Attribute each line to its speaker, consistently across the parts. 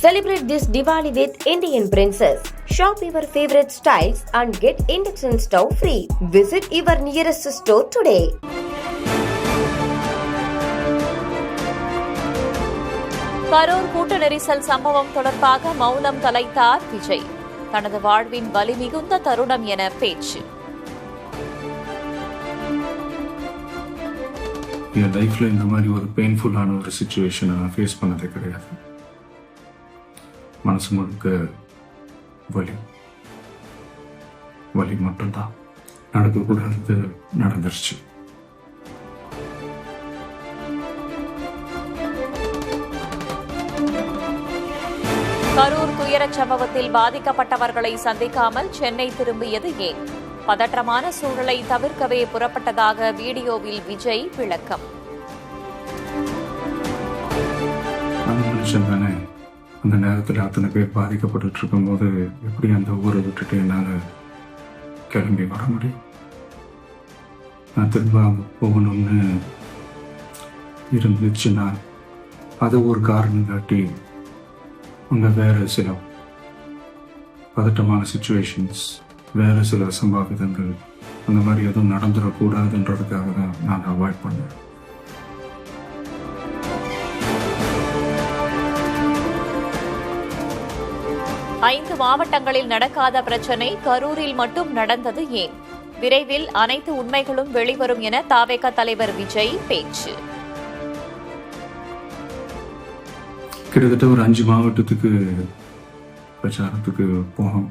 Speaker 1: Celebrate this Diwali with Indian Princess. Shop your favorite styles and get induction stove free. Visit your nearest store today.
Speaker 2: Karur கூட்ட நெரிசல் சம்பவம் தொடர்பாக மௌனம் கலைத்தார் விஜய். தனது வாழ்வின் வலி மிகுந்த தருணம் என பேச்சு.
Speaker 3: என் லைஃப்ல இந்த மாதிரி ஒரு பெயின்ஃபுல்லான ஒரு சிச்சுவேஷனை நான் ஃபேஸ் பண்ணதே கிடையாது. மனசு முழுக்க வலி மட்டும்தான். நடக்கக்கூடாது நடந்துருச்சு.
Speaker 2: கரூர் துயரச் சம்பவத்தில் பாதிக்கப்பட்டவர்களை சந்திக்காமல் சென்னை திரும்பியது ஏன்? பதற்றமான சூழலை தவிர்க்கவே புறப்பட்டதாக வீடியோவில் விஜய் விளக்கம்.
Speaker 3: அந்த நேரத்தில் அத்தனை பேர் பாதிக்கப்பட்டு இருக்கும்போது எப்படி அந்த ஊரை விட்டுட்டு என்னால் கிளம்பி வர முடியும்? நான் திரும்ப போகணும்னு இருந்துச்சுன்னா அதை ஒரு காரணம் காட்டி அங்கே வேறு சில பதட்டமான சிச்சுவேஷன்ஸ், வேறு சில சம்பாவிதங்கள் அந்த மாதிரி எதுவும் நடந்துடக்கூடாதுன்றதுக்காக தான் நான் அவாய்ட் பண்ணேன்.
Speaker 2: ஐந்து மாவட்டங்களில் நடக்காத பிரச்சினை கரூரில் மட்டும் நடந்தது ஏன்? விரைவில் அனைத்து உண்மைகளும் வெளிவரும் என தாவேக தலைவர் விஜய் பேச்சு.
Speaker 3: கிட்டத்தட்ட ஒரு 5 மாவட்டத்துக்கு பிரச்சாரத்துக்கு போகும்.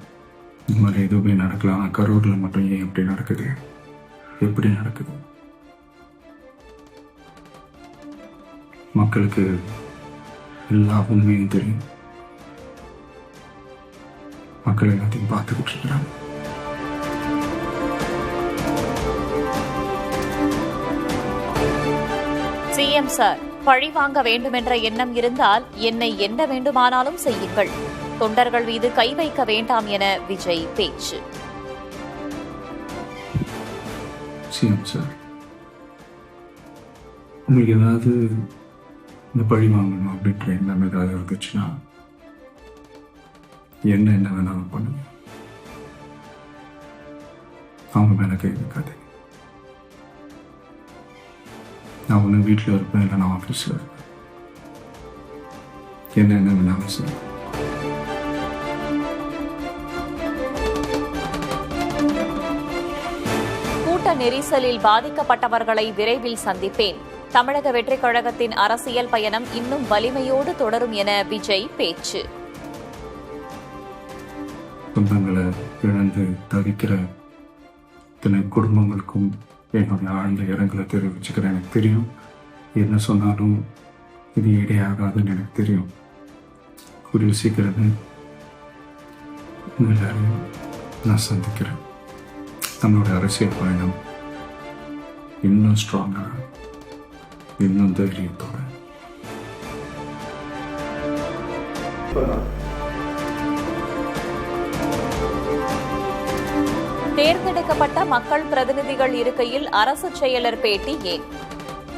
Speaker 3: இந்த மாதிரி எதுவுமே நடக்கலாம். கரூர்ல மட்டும் ஏன் எப்படி நடக்குது? எப்படி நடக்குது? மக்களுக்கு எல்லா உண்மையும் தெரியும். மக்கள் எல்லாத்தையும் பார்த்துக்கிட்டு இருக்கிறாங்க.
Speaker 2: சிஎம் சார், பழி வாங்க வேண்டுமென்ற எண்ணம் இருந்தால் என்னை என்ன வேண்டுமானாலும் செய்யுங்கள். தொண்டர்கள் மீது கை வைக்க வேண்டாம் என விஜய் பேச்சு.
Speaker 3: சிஎம் சார், உங்களுக்கு ஏதாவது இந்த பழி வாங்கணும் அப்படின்ற எண்ணம் ஏதாவது இருந்துச்சுன்னா என்ன வேணாலும் பண்ணுங்க. அவங்க மேல கை வைக்காது. நான் ஒன்று வீட்டில் இருப்பேன், இல்லை நான் ஆஃபீஸில் இருப்பேன். என்ன வேணாலும் சார்.
Speaker 2: கூட்ட நெரிசலில் பாதிக்கப்பட்டவர்களை விரைவில் சந்திப்பேன். தமிழக வெற்றிக் கழகத்தின் அரசியல் பயணம் இன்னும் வலிமையோடு தொடரும் என விஜய் பேச்சு.
Speaker 3: சொந்தங்களை இழந்து தவிக்கிற இத்தனை குடும்பங்களுக்கும் என்னுடைய ஆழ்ந்த இரங்கலை தெரிவிச்சுக்கிறேன். எனக்கு தெரியும் என்ன சொன்னாலும் இது இடையாகாதுன்னு எனக்கு தெரியும். கூடிய சீக்கிரமே எல்லாரையும் நான் சந்திக்கிறேன். நம்மளுடைய அரசியல் பயணம் இன்னும் ஸ்ட்ராங்காக, இன்னும் தைரியத்தோட.
Speaker 2: தேர்ந்தெடுக்கப்பட்ட மக்கள் பிரதிநிதிகள் இருக்கையில் அரசு செயலர் பேட்டி ஏன்?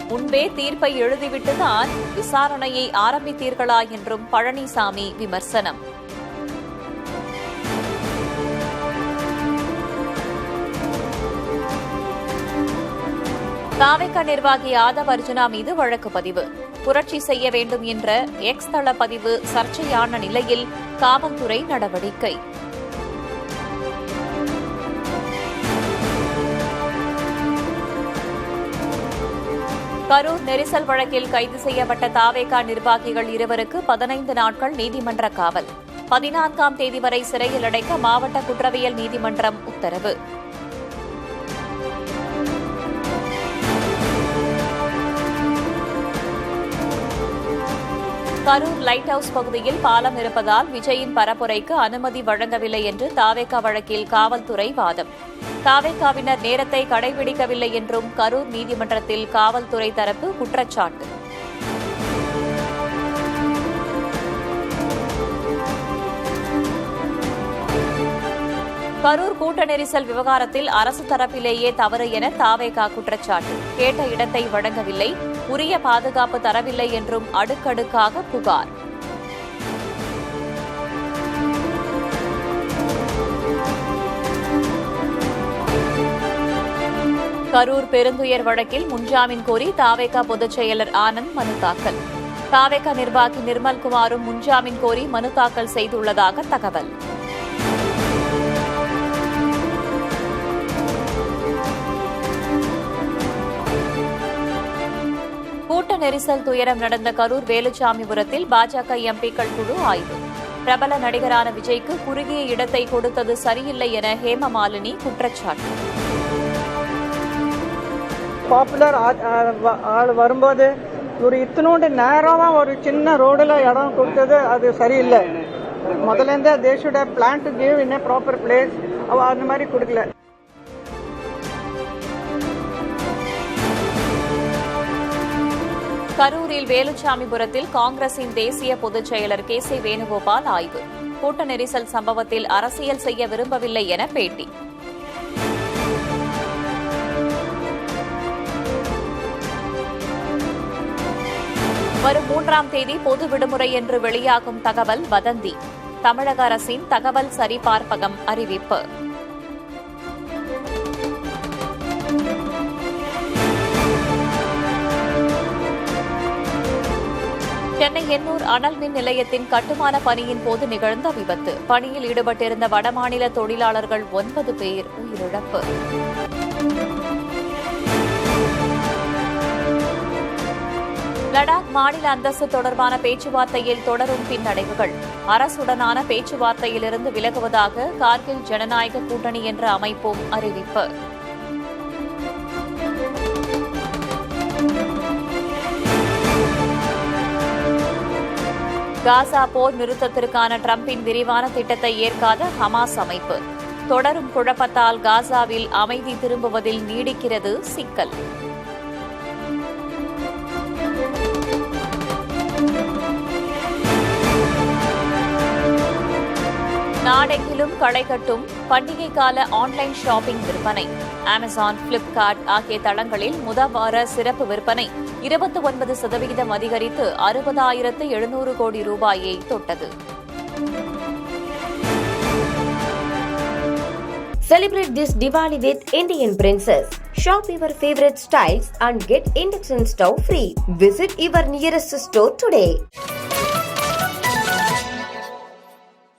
Speaker 2: முன்பே தீர்ப்பை எழுதிவிட்டுதான் விசாரணையை ஆரம்பித்தீர்களா என்றும் பழனிசாமி விமர்சனம். தாவேக நிர்வாகி ஆதவ் அர்ஜுனா மீது வழக்கு பதிவு. புரட்சி செய்ய வேண்டும் என்ற எக்ஸ் தள பதிவு சர்ச்சையான நிலையில் காவல்துறை நடவடிக்கை. கரூர் நெரிசல் வழக்கில் கைது செய்யப்பட்ட தாவேகா நிர்வாகிகள் இருவருக்கு 15 நாட்கள் நீதிமன்ற காவல். 14ஆம் தேதி வரை சிறையில் அடைக்க மாவட்ட குற்றவியல் நீதிமன்றம் உத்தரவு. கரூர் லைட் ஹவுஸ் பகுதியில் பாலம் இருப்பதால் விஜயின் பரப்புரைக்கு அனுமதி வழங்கவில்லை என்று தாவேகா வழக்கில் காவல்துறை வாதம். தாவேகாவினர் நேரத்தை கடைபிடிக்கவில்லை என்றும் கரூர் நீதிமன்றத்தில் காவல்துறை தரப்பு குற்றச்சாட்டு. கரூர் கூட்ட நெரிசல் விவகாரத்தில் அரசு தரப்பிலேயே தவறு என தாவேகா குற்றச்சாட்டு. கேட்ட இடத்தை வழங்கவில்லை, உரிய பாதுகாப்பு தரவில்லை என்றும் அடுக்கடுக்காக புகார். கரூர் பெருந்துயர் வழக்கில் முன்ஜாமீன் கோரி தாவேகா பொதுச் செயலர் ஆனந்த் மனு தாக்கல். தாவேகா நிர்வாகி நிர்மல்குமாரும் முன்ஜாமீன் கோரி மனு தாக்கல் செய்துள்ளதாக தகவல். கூட்ட நெரிசல் துயரம் நடந்த கரூர் வேலுச்சாமிபுரத்தில் பாஜக எம்பிக்கள் குழு ஆய்வு. பிரபல நடிகரான விஜய்க்கு குறுகிய இடத்தை கொடுத்தது சரியில்லை என ஹேமமாலினி குற்றச்சாட்டு.
Speaker 4: பாப்புலர் ஆள் வரும்போது ஒரு இத்தனோண்டு நேரமாக ஒரு சின்ன ரோடில் இடம் கொடுத்தது அது சரியில்லை. முதலேருந்தே they should have plan to give in a proper place. அவ அந்த மாதிரி கொடுக்கல.
Speaker 2: கரூரில் வேலுச்சாமிபுரத்தில் காங்கிரசின் தேசிய பொதுச் செயலர் கே.சி. வேணுகோபால் ஆய்வு. கூட்ட நெரிசல் சம்பவத்தில் அரசியல் செய்ய விரும்பவில்லை என பேட்டி. வரும் 3ஆம் தேதி பொது விடுமுறை என்று வெளியாகும் தகவல் வதந்தி. தமிழக அரசின் தகவல் சரிபார்ப்பகம் அறிவிப்பு. சென்னை எண்ணூர் அனல் மின் நிலையத்தின் கட்டுமான பணியின் போது நிகழ்ந்த விபத்து. பணியில் ஈடுபட்டிருந்த வடமாநில தொழிலாளர்கள் 9 பேர் உயிரிழப்பு. லடாக் மாநில அந்தஸ்து தொடர்பான பேச்சுவார்த்தையில் தொடரும் பின்னடைவுகள். அரசுடனான பேச்சுவார்த்தையிலிருந்து விலகுவதாக கார்கில் ஜனநாயக கூட்டணி என்ற அமைப்பும் அறிவிப்பு. காசா போர் நிறுத்தத்திற்கான டிரம்பின் விரிவான திட்டத்தை ஏற்காத ஹமாஸ் அமைப்பு. தொடரும் குழப்பத்தால் காசாவில் அமைதி திரும்புவதில் நீடிக்கிறது சிக்கல். நாடெங்கிலும் களை கட்டும் பண்டிகை கால ஆன்லைன் ஷாப்பிங் விற்பனை. அமேசான், பிளிப்கார்ட் ஆகிய தளங்களில் முதல் வார சிறப்பு விற்பனை 29% அதிகரித்து 60,700 கோடி ரூபாயை தொட்டது.
Speaker 1: Celebrate this Diwali with Indian Princess. Shop your favorite styles and get Induction stove free. Visit your nearest store today.